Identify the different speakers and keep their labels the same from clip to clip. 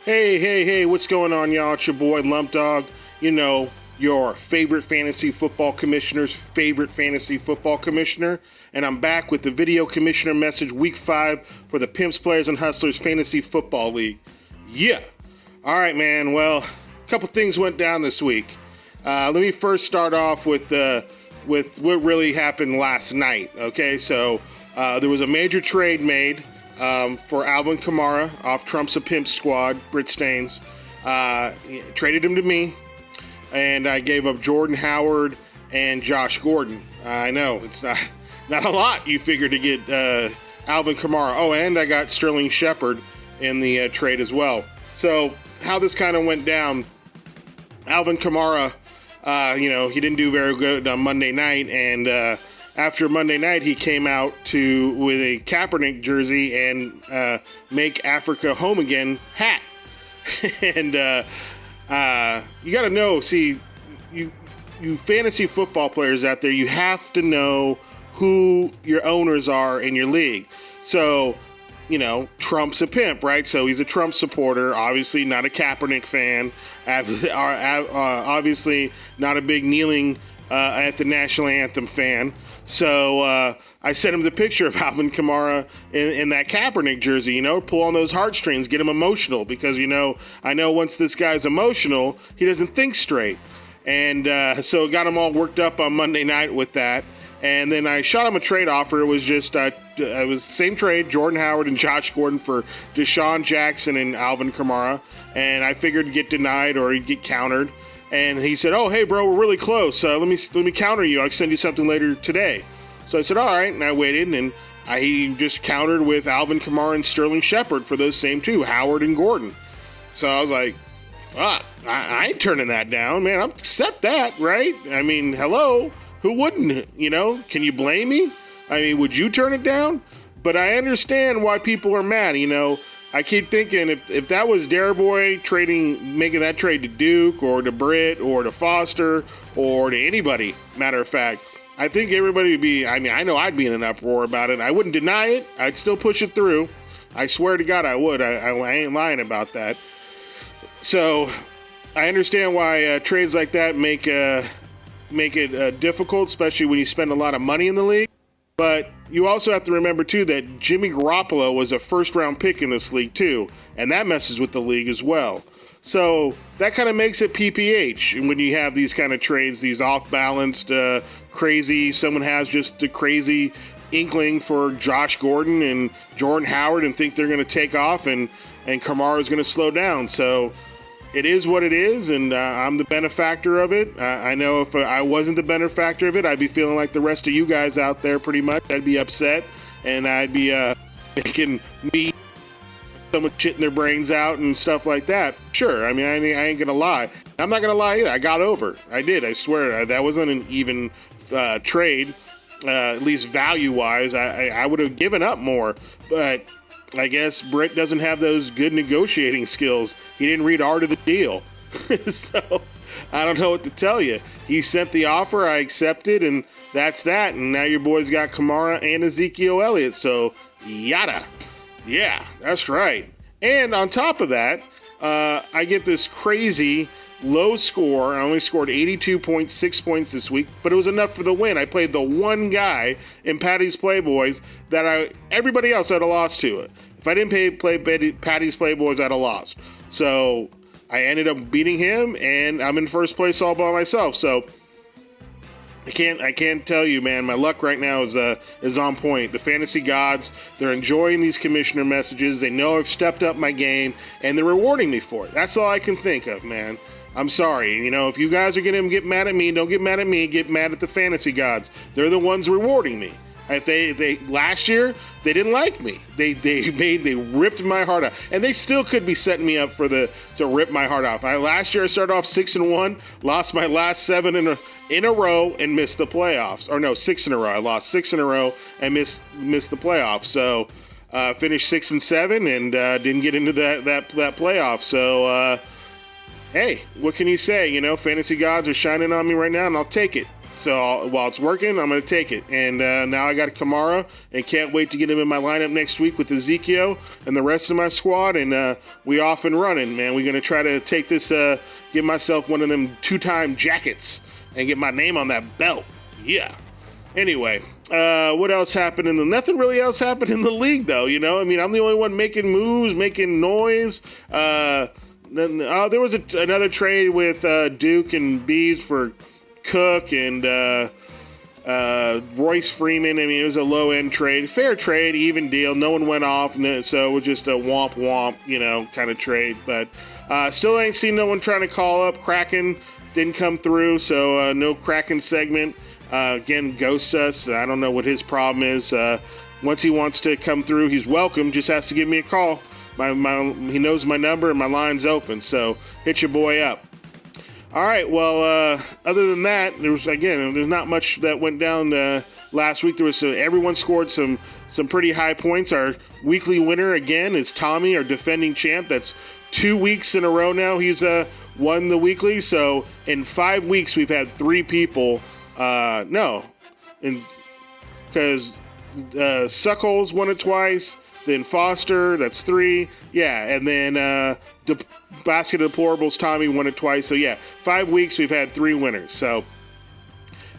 Speaker 1: Hey, what's going on, y'all? It's your boy, Lump Dog. You know, your favorite fantasy football commissioner's favorite fantasy football commissioner. And I'm back with the video commissioner message week 5 for the Pimps, Players, and Hustlers Fantasy Football League. Yeah. All right, man. Well, a couple things went down this week. Let me first start off with what really happened last night. Okay, so there was a major trade made for Alvin Kamara off Trump's a Pimp squad, Britt Staines. Traded him to me, and I gave up Jordan Howard and Josh Gordon. I know, it's not a lot you figure to get Alvin Kamara. Oh, and I got Sterling Shepard in the trade as well. So how this kind of went down, Alvin Kamara, he didn't do very good on Monday night, and after Monday night, he came out with a Kaepernick jersey and Make Africa Home Again hat. And you got to know, you fantasy football players out there, you have to know who your owners are in your league. So, Trump's a pimp, right? So he's a Trump supporter, obviously not a Kaepernick fan, obviously not a big kneeling at the national anthem fan. So I sent him the picture of Alvin Kamara in that Kaepernick jersey, pull on those heartstrings, get him emotional, because, I know once this guy's emotional, he doesn't think straight. And so got him all worked up on Monday night with that. And then I shot him a trade offer. It was just, it was the same trade, Jordan Howard and Josh Gordon for Deshaun Jackson and Alvin Kamara. And I figured he'd get denied or he'd get countered. And he said, "Oh, hey, bro, we're really close. Let me counter you. I'll send you something later today." So I said, "All right." And I waited, and he just countered with Alvin Kamara and Sterling Shepard for those same two, Howard and Gordon. So I was like, I ain't turning that down, man. I'll accept that, right? I mean, hello, who wouldn't? Can you blame me? I mean, would you turn it down? But I understand why people are mad. I keep thinking if that was Dareboy making that trade to Duke or to Britt or to Foster or to anybody, matter of fact, I think everybody would be, I know I'd be in an uproar about it. I wouldn't deny it. I'd still push it through. I swear to God I would. I ain't lying about that. So I understand why trades like that make it difficult, especially when you spend a lot of money in the league. But you also have to remember, too, that Jimmy Garoppolo was a first-round pick in this league, too, and that messes with the league as well. So that kind of makes it PPH. And when you have these kind of trades, these off-balanced, crazy, someone has just the crazy inkling for Josh Gordon and Jordan Howard and think they're going to take off and Kamara is going to slow down. So it is what it is, and I'm the benefactor of it. I know if I wasn't the benefactor of it, I'd be feeling like the rest of you guys out there pretty much. I'd be upset, and I'd be making me someone shitting their brains out and stuff like that. Sure, I ain't going to lie. I'm not going to lie either. I got over. I did, I swear. That wasn't an even trade, at least value-wise. I would have given up more, but I guess Britt doesn't have those good negotiating skills. He didn't read Art of the Deal. So I don't know what to tell you. He sent the offer, I accepted, and that's that. And now your boy's got Kamara and Ezekiel Elliott. So yada. Yeah, that's right. And on top of that, I get this crazy low score. I only scored 82.6 points this week, but it was enough for the win. I played the one guy in Patty's Playboys that everybody else had lost to it. If I didn't play Patty's Playboys, I'd have lost. So I ended up beating him, and I'm in first place all by myself. So I can't tell you, man. My luck right now is on point. The fantasy gods, they're enjoying these commissioner messages. They know I've stepped up my game, and they're rewarding me for it. That's all I can think of, man. I'm sorry. If you guys are going to get mad at me, don't get mad at me. Get mad at the fantasy gods. They're the ones rewarding me. If they last year, they didn't like me. They ripped my heart out, and they still could be setting me up to rip my heart off. Last year I started off 6-1, lost my last 7 in a row, and missed the playoffs. Or no, 6 in a row. I lost 6 in a row and missed the playoffs. So finished 6-7 and didn't get into that playoff. So hey, what can you say? Fantasy gods are shining on me right now, and I'll take it. So while it's working, I'm going to take it. And now I got Kamara and can't wait to get him in my lineup next week with Ezekiel and the rest of my squad. And we off and running, man. We're going to try to take this, get myself one of them 2-time jackets and get my name on that belt. Yeah. Anyway, what else happened nothing really else happened in the league, though. You know, I mean, I'm the only one making moves, making noise. There was another trade with Duke and Bees for Cook and Royce Freeman. I mean, it was a low-end trade. Fair trade, even deal. No one went off, so it was just a womp-womp, kind of trade. But still ain't seen no one trying to call up. Kraken didn't come through, so no Kraken segment. Again, ghosts us. I don't know what his problem is. Once he wants to come through, he's welcome. Just has to give me a call. He knows my number and my line's open, so hit your boy up. All right, well, other than that, there's not much that went down last week. There was everyone scored some pretty high points. Our weekly winner, again, is Tommy, our defending champ. That's 2 weeks in a row now he's won the weekly. So in 5 weeks, we've had 3 people. Because Suckholes won it twice, then Foster, that's 3. Yeah, and then Basket of Deplorables, Tommy won it twice. So, yeah, 5 weeks we've had 3 winners. So,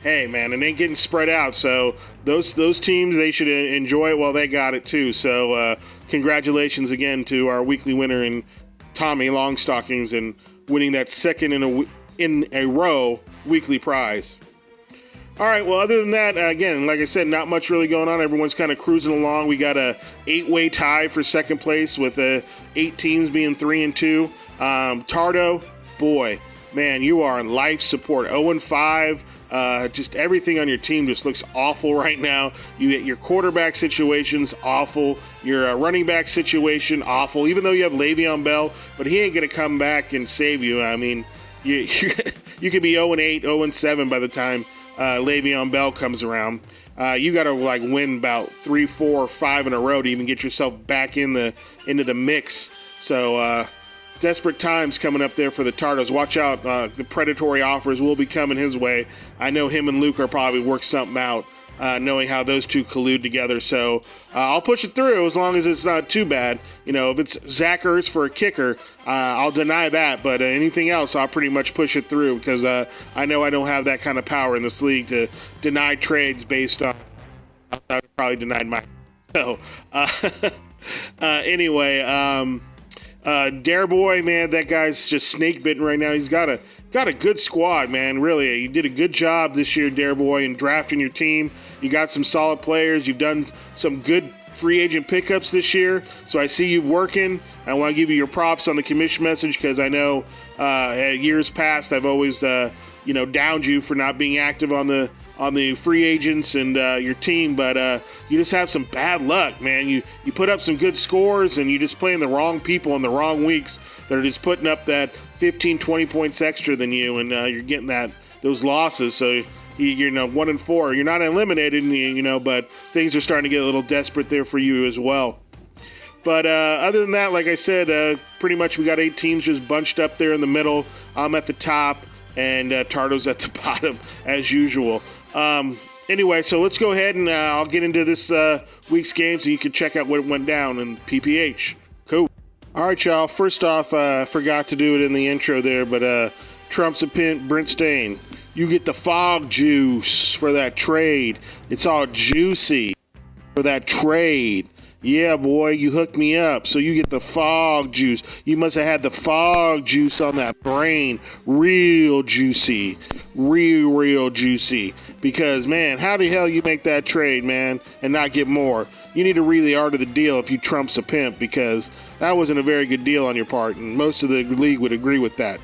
Speaker 1: hey, man, it ain't getting spread out. So, those teams, they should enjoy it while they got it, too. So, congratulations again to our weekly winner in Tommy Longstockings and winning that second in a row weekly prize. All right, well, other than that, again, like I said, not much really going on. Everyone's kind of cruising along. We got a 8-way tie for second place with 8 teams being 3-2. Tardo, boy, man, you are in life support. 0-5. Just everything on your team just looks awful right now. Your quarterback situation's awful. Your running back situation, awful. Even though you have Le'Veon Bell, but he ain't going to come back and save you. I mean, you could be 0-8, 0-7 by the time Le'Veon Bell comes around. You got to win about 3, 4, 5 in a row to even get yourself back into the mix. So desperate times coming up there for the Tardos. Watch out, the predatory offers will be coming his way. I know him and Luke are probably work something out, knowing how those two collude together. So I'll push it through as long as it's not too bad. If it's Zach Ertz for a kicker, I'll deny that. But anything else, I'll pretty much push it through because I know I don't have that kind of power in this league to deny trades based on. I probably denied mine. So anyway, Dare Boy, man, that guy's just snake bitten right now. He's got a good squad, man. Really, you did a good job this year, Dare Boy, in drafting your team. You got some solid players. You've done some good free agent pickups this year. So I see you working. I want to give you your props on the Commish message because I know years past I've always downed you for not being active on the free agents and your team, but you just have some bad luck, man. You put up some good scores and you just playing the wrong people in the wrong weeks that are just putting up that 15, 20 points extra than you, and you're getting those losses. So you're 1-4. You're not eliminated, but things are starting to get a little desperate there for you as well. But other than that, like I said, pretty much we got 8 teams just bunched up there in the middle. I'm at the top, and Tardo's at the bottom as usual. Anyway, so let's go ahead and I'll get into this week's game so you can check out what went down in PPH. Cool. All right, y'all. First off, I forgot to do it in the intro there, but Trump's a pimp, Brent Stain. You get the fog juice for that trade. It's all juicy for that trade. Yeah, boy, you hooked me up. So you get the fog juice. You must have had the fog juice on that brain. Real juicy. Real juicy. Because, man, how the hell you make that trade, man, and not get more? You need to read the art of the deal if you Trump's a pimp, because that wasn't a very good deal on your part, and most of the league would agree with that.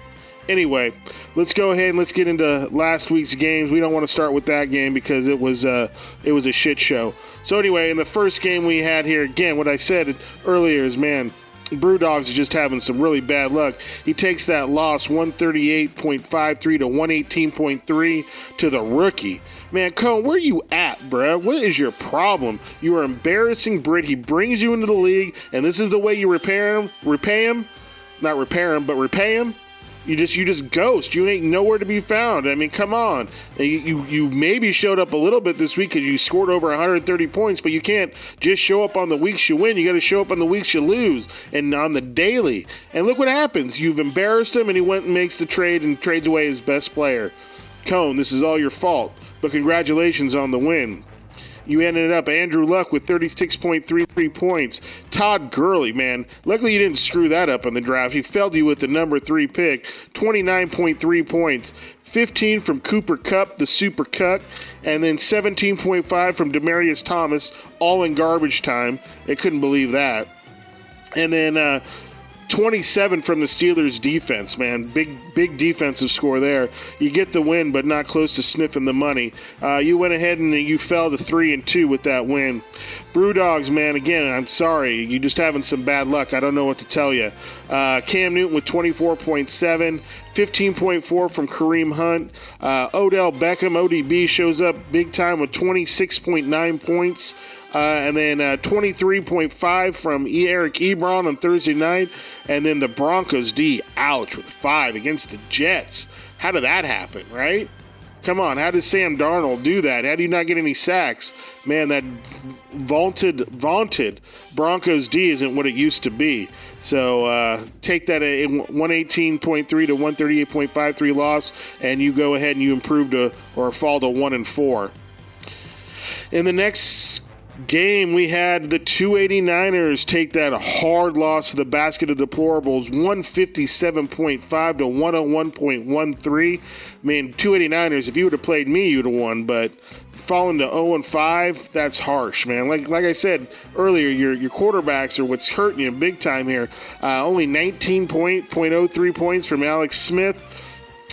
Speaker 1: Anyway, let's go ahead and let's get into last week's games. We don't want to start with that game because it was a shit show. So anyway, in the first game we had here, again, what I said earlier is, man, Brewdogs is just having some really bad luck. He takes that loss 138.53 to 118.3 to the rookie. Man, Cone, where you at, bruh? What is your problem? You are embarrassing Brit. He brings you into the league, and this is the way you repay him? Not repair him, but repay him? You just ghost. You ain't nowhere to be found. I mean, come on. You maybe showed up a little bit this week because you scored over 130 points, but you can't just show up on the weeks you win. You got to show up on the weeks you lose and on the daily. And look what happens. You've embarrassed him, and he went and makes the trade and trades away his best player. Cone, this is all your fault, but congratulations on the win. You ended up Andrew Luck with 36.33 points. Todd Gurley, man. Luckily you didn't screw that up in the draft. He failed you with the number 3 pick. 29.3 points. 15 from Cooper Kupp, the super cut. And then 17.5 from Demaryius Thomas, all in garbage time. I couldn't believe that. And then 27 from the Steelers defense, man. Big defensive score there. You get the win, but not close to sniffing the money. You went ahead and you fell to 3-2 with that win. Brewdogs, man, again, I'm sorry. You're just having some bad luck. I don't know what to tell you. Cam Newton with 24.7, 15.4 from Kareem Hunt. Odell Beckham, ODB, shows up big time with 26.9 points. And then 23.5 from Eric Ebron on Thursday night. And then the Broncos D, ouch, with 5 against the Jets. How did that happen, right? Come on, how did Sam Darnold do that? How do you not get any sacks? Man, that vaunted Broncos D isn't what it used to be. So take that at 118.3 to 138.53 loss, and you go ahead and you improve to or fall to 1-4. In the next game, we had the 289ers take that hard loss to the basket of deplorables, 157.5 to 101.13. Man, 289ers, if you would have played me, you'd have won, but falling to 0-5, that's harsh, man. Like I said earlier, your quarterbacks are what's hurting you big time here. Only 19.03 points from Alex Smith.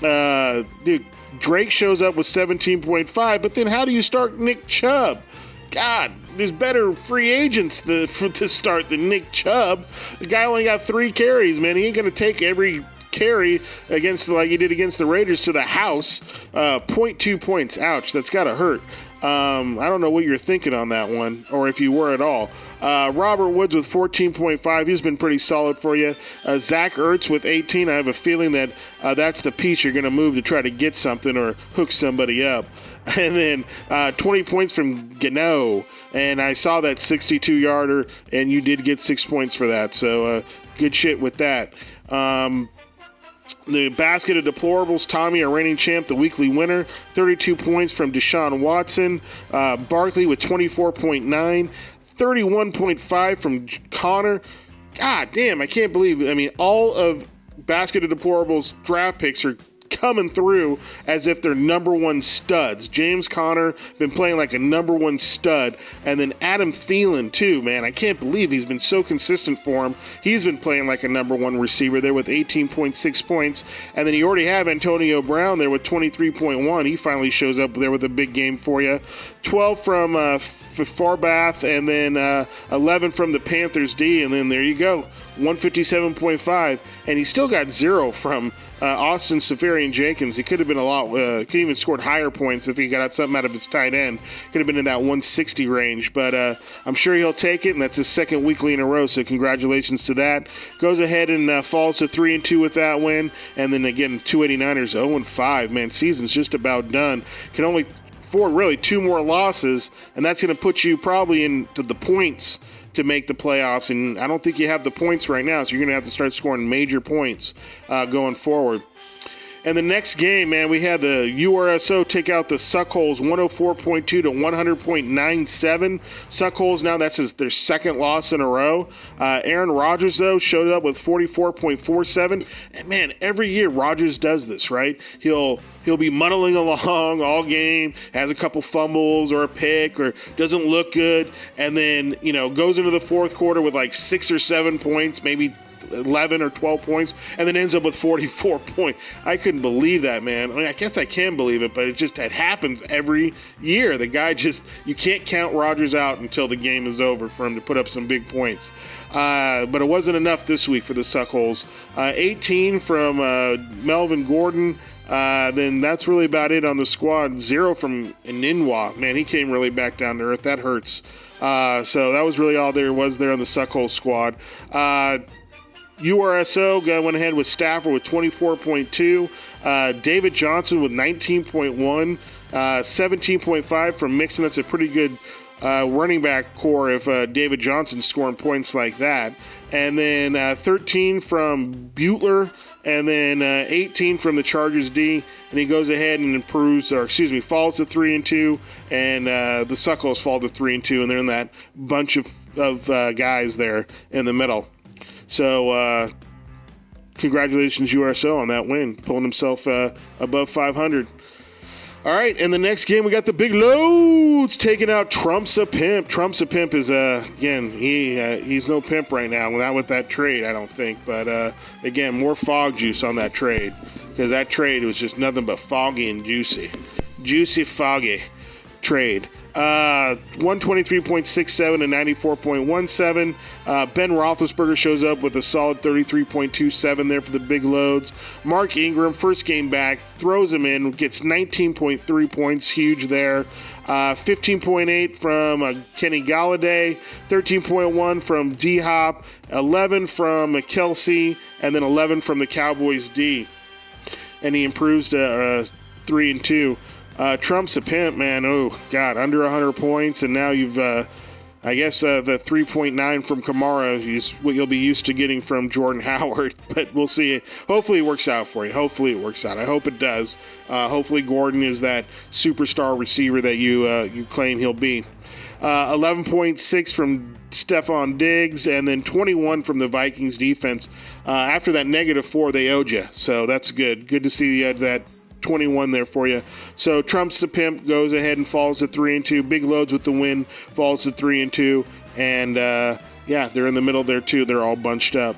Speaker 1: Dude, Drake shows up with 17.5, but then how do you start Nick Chubb? God, there's better free agents to start than Nick Chubb. The guy only got 3 carries, man. He ain't going to take every carry against like he did against the Raiders to the house. 0.2 points. Ouch, that's got to hurt. I don't know what you're thinking on that one, or if you were at all. Robert Woods with 14.5. He's been pretty solid for you. Zach Ertz with 18. I have a feeling that that's the piece you're going to move to try to get something or hook somebody up. And then 20 points from Gano. And I saw that 62-yarder, and you did get 6 points for that. So good shit with that. The basket of deplorables, Tommy, our reigning champ, the weekly winner, 32 points from Deshaun Watson. Barkley with 24.9, 31.5 from Connor. God damn, I can't believe, I mean, all of basket of deplorables draft picks are coming through as if they're number 1 studs. James Conner been playing like a number 1 stud, and then Adam Thielen too, man. I can't believe he's been so consistent for him. He's been playing like a number 1 receiver there with 18.6 points, and then you already have Antonio Brown there with 23.1. He finally shows up there with a big game for you. 12 from Farbath, and then 11 from the Panthers D, and then there you go, 157.5, and he still got 0 from Austin Seferian-Jenkins. He could have been a lot, could even scored higher points if he got something out of his tight end. Could have been in that 160 range, but I'm sure he'll take it, and that's his second weekly in a row, so congratulations to that. Goes ahead and falls to 3-2 with that win, and then again, 289ers 0-5. Man, season's just about done. Can only afford really 2 more losses, and that's going to put you probably into the points to make the playoffs, and I don't think you have the points right now, so you're going to have to start scoring major points going forward. And the next game, man, we had the URSO take out the Suckholes 104.2 to 100.97. Suckholes now, that's their second loss in a row. Aaron Rodgers, though, showed up with 44.47. And, man, every year Rodgers does this, right? He'll be muddling along all game, has a couple fumbles or a pick or doesn't look good, and then, goes into the fourth quarter with like 6 or 7 points, maybe 11 or 12 points, and then ends up with 44 points. I couldn't believe that, man. I mean, I guess I can believe it, but it happens every year. The guy you can't count Rodgers out until the game is over for him to put up some big points. But it wasn't enough this week for the Suckholes. 18 from Melvin Gordon. Then that's really about it on the squad. 0 from Ininwa. Man, he came really back down to earth. That hurts. So that was really all there was there on the Suckhole squad. URSO went ahead with Stafford with 24.2. David Johnson with 19.1. 17.5 from Mixon. That's a pretty good running back core if David Johnson's scoring points like that. And then 13 from Butler, and then 18 from the Chargers D. And he goes ahead and falls to 3-2, and the Suckles fall to 3-2, and they're in that bunch of guys there in the middle. So congratulations, URSO, on that win, pulling himself above 500. All right, in the next game, we got the Big Loads taking out Trump's a Pimp. Trump's a Pimp is, again, he's no pimp right now, not with that trade, I don't think. But, again, more fog juice on that trade, because that trade was just nothing but foggy and juicy. Juicy, foggy trade. 123.67 and 94.17. Ben Roethlisberger shows up with a solid 33.27 there for the Big Loads. Mark Ingram, first game back, throws him in, gets 19.3 points, huge there. 15.8 from Kenny Galladay, 13.1 from D-Hop, 11 from Kelsey, and then 11 from the Cowboys D. And he improves to 3-2. Trump's a pimp, man. Oh, God, under 100 points, and now you've, I guess, the 3.9 from Kamara is what you'll be used to getting from Jordan Howard, but we'll see. Hopefully it works out for you. Hopefully it works out. I hope it does. Hopefully Gordon is that superstar receiver that you claim he'll be. 11.6 from Stephon Diggs, and then 21 from the Vikings defense. After that -4, they owed you, so that's good. Good to see that 21 there for you. So Trump's the Pimp goes ahead and falls to 3-2. Big Loads with the win, falls to 3-2. And yeah, they're in the middle there too. They're all bunched up.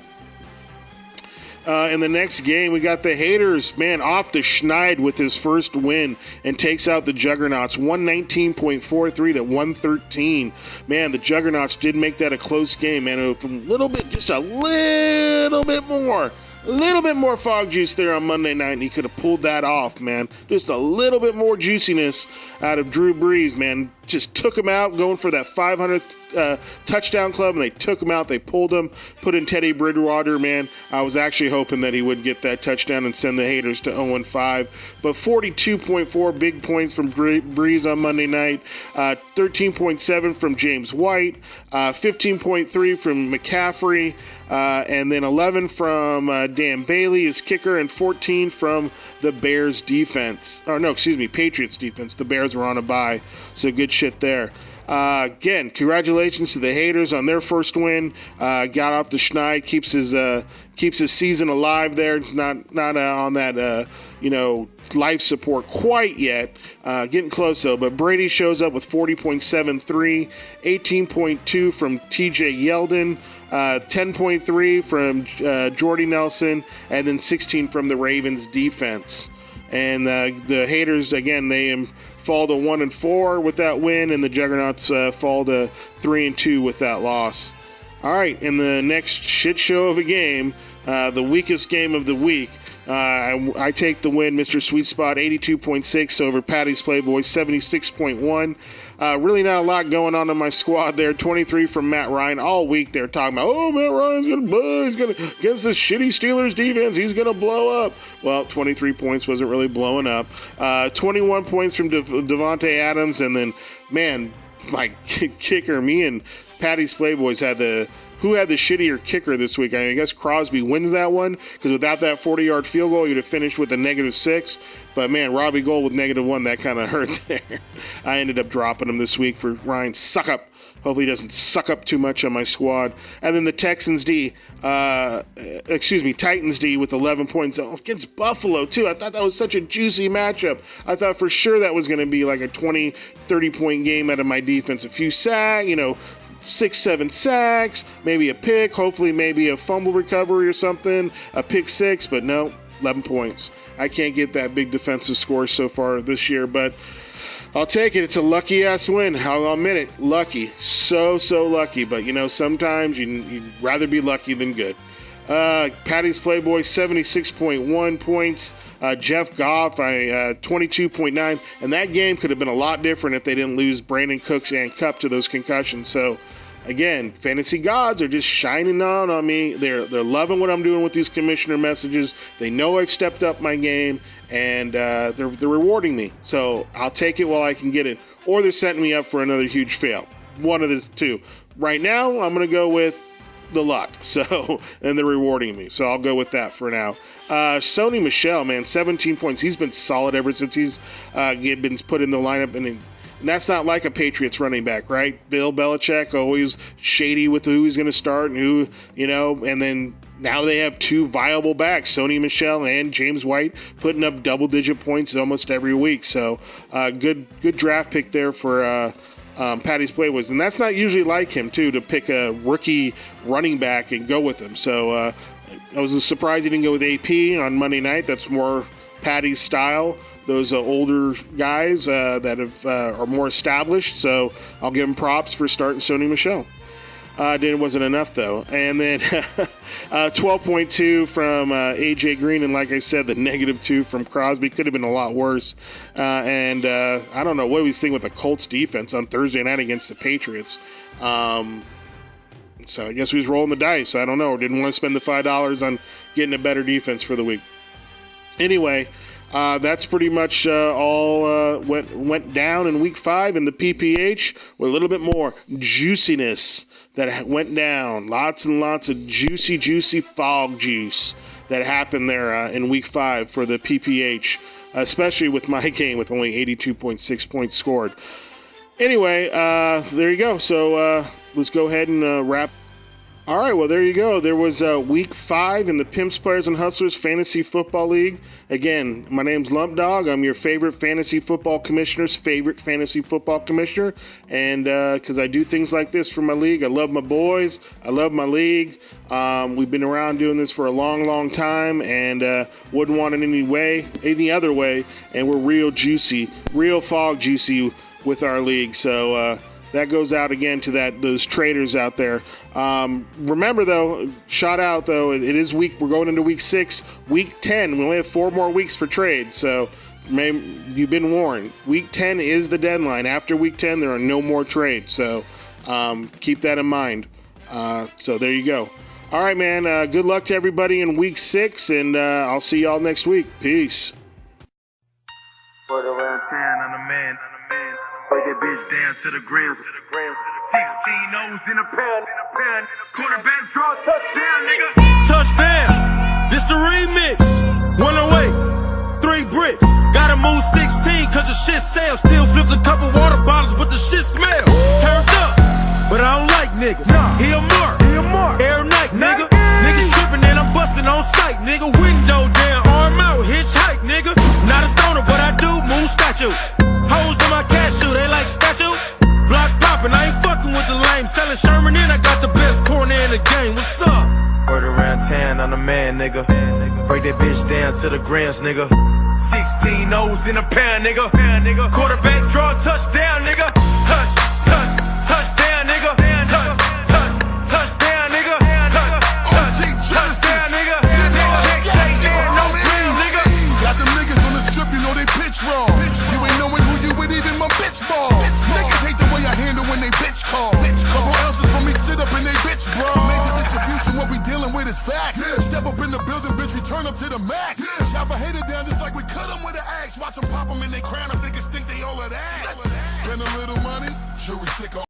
Speaker 1: In the next game, we got the Haters, man, off the schneid with his first win and takes out the Juggernauts, 119.43 to 113. Man, the Juggernauts did make that a close game, man. From just a little bit more. A little bit more fog juice there on Monday night, and he could have pulled that off, man. Just a little bit more juiciness out of Drew Brees, man. Just took him out, going for that 500th touchdown club, and they took him out. They pulled him, put in Teddy Bridgewater, man. I was actually hoping that he would get that touchdown and send the Haters to 0-5. But 42.4 big points from Brees on Monday night, 13.7 from James White, 15.3 from McCaffrey, and then 11 from Dan Bailey, his kicker, and 14 from the Bears defense. Patriots defense. The Bears were on a bye, so good shit there. Again, congratulations to the Haters on their first win. Got off the schneid, keeps his season alive there. It's not on that life support quite yet. Getting close though. But Brady shows up with 40.73, 18.2 from T.J. Yeldon. 10.3 from Jordy Nelson, and then 16 from the Ravens defense. And the Haters, again, they fall to 1-4 with that win, and the Juggernauts fall to 3-2 with that loss. All right, in the next shit show of a game, the weakest game of the week, I take the win, Mr. Sweet Spot, 82.6 over Patty's Playboy, 76.1. Really not a lot going on in my squad there. 23 from Matt Ryan. All week they're talking about, Matt Ryan's going to blow. He's going to, against this shitty Steelers defense, he's going to blow up. Well, 23 points wasn't really blowing up. 21 points from Devontae Adams. And then, man, my kicker, me and Patty's Playboys had the shittier kicker this week. I guess Crosby wins that one, because without that 40-yard field goal, you'd have finished with a -6. But, man, Robbie Gould with -1, that kind of hurt there. I ended up dropping him this week for Ryan suck up. Hopefully he doesn't suck up too much on my squad. And then the Titans D with 11 points against Buffalo, too. I thought that was such a juicy matchup. I thought for sure that was going to be like a 20, 30-point game out of my defense. A few sacks, 6-7 sacks, maybe a pick, hopefully maybe a fumble recovery or something, a pick 6, but no, 11 points. I can't get that big defensive score so far this year, but I'll take it. It's a lucky-ass win. I'll admit it. Lucky. So lucky. But, sometimes you'd rather be lucky than good. Patty's Playboy, 76.1 points. Jeff Goff, 22.9. And that game could have been a lot different if they didn't lose Brandon Cooks and Kupp to those concussions. So, again, fantasy gods are just shining on me. They're loving what I'm doing with these commissioner messages. They know I've stepped up my game, and they're rewarding me. So I'll take it while I can get it, or they're setting me up for another huge fail. One of the two. Right now, I'm going to go with the luck. So, and they're rewarding me. So I'll go with that for now. Sony Michel, man, 17 points. He's been solid ever since he's been put in the lineup, and that's not like a Patriots running back, right? Bill Belichick always shady with who he's going to start and who, and then now they have two viable backs, Sony Michel and James White, putting up double-digit points almost every week. So good draft pick there for Patty's Playboys. And that's not usually like him, too, to pick a rookie running back and go with him. So I was surprised he didn't go with AP on Monday night. That's more Patty's style. Those older guys that are more established. So I'll give him props for starting Sony Michel. It wasn't enough, though. And then 12.2 from A.J. Green. And like I said, the -2 from Crosby could have been a lot worse. And I don't know what he was thinking with the Colts defense on Thursday night against the Patriots. So I guess he was rolling the dice. I don't know. Didn't want to spend the $5 on getting a better defense for the week. Anyway, that's pretty much all went down in week 5 in the PPH with a little bit more juiciness that went down. Lots and lots of juicy fog juice that happened there in week 5 for the PPH, especially with my game with only 82.6 points scored. Anyway, there you go. So let's go ahead and wrap. All right, well, there you go. There was week 5 in the Pimps, Players, and Hustlers Fantasy Football League. Again, my name's Lump Dog. I'm your favorite fantasy football commissioner's favorite fantasy football commissioner. And because I do things like this for my league, I love my boys. I love my league. We've been around doing this for a long time, and wouldn't want it any other way. And we're real juicy, real fog juicy with our league. So that goes out again to those traders out there. Remember, though, shout out, though, it is we're going into week 6, week 10. We only have 4 more weeks for trade, so you've been warned. Week 10 is the deadline. After week 10, there are no more trades, so keep that in mind. So there you go. All right, man, good luck to everybody in week 6, and I'll see y'all next week. Peace.
Speaker 2: Put around 10 on the man. Break that bitch down to the ground. 16 O's in a pound. Quarterback draw touchdown, nigga.
Speaker 3: Touchdown. This the remix. 108. 3 bricks. Gotta move 16 cause the shit sells. Still flipped a couple water bottles but the shit smells. Turned up. But I don't like niggas. He a mark. Air night, nigga. Niggas tripping and I'm busting on sight, nigga. Window down, arm out, hitchhike, nigga. Not a stoner, but I do moon statue. Hoes in my cashew, they like statue. Block poppin', I ain't fucking with the lame. Selling Sherman and I got the best corner in the game. What's up? Word around town, I'm the man, nigga. Break that bitch down to the grams, nigga. 16 O's in a pound, nigga. Quarterback draw touchdown, nigga. Touchdown, nigga. Touchdown, nigga. Touchdown, nigga. Next day, no bill, nigga.
Speaker 4: Got them niggas on the strip, you know they pitch wrong. You ain't knowing who you with, even my bitch ball. Niggas hate the way I handle when they bitch call. Couple ounces from me sit up in they bitch bra. Major distribution, what we dealing with is facts. Step up in the building, bitch, we turn up to the max. Chop a hater down just like we cut them with an axe. Watch them pop them in their crown if niggas think they all of that. Spend a little money, sure we sick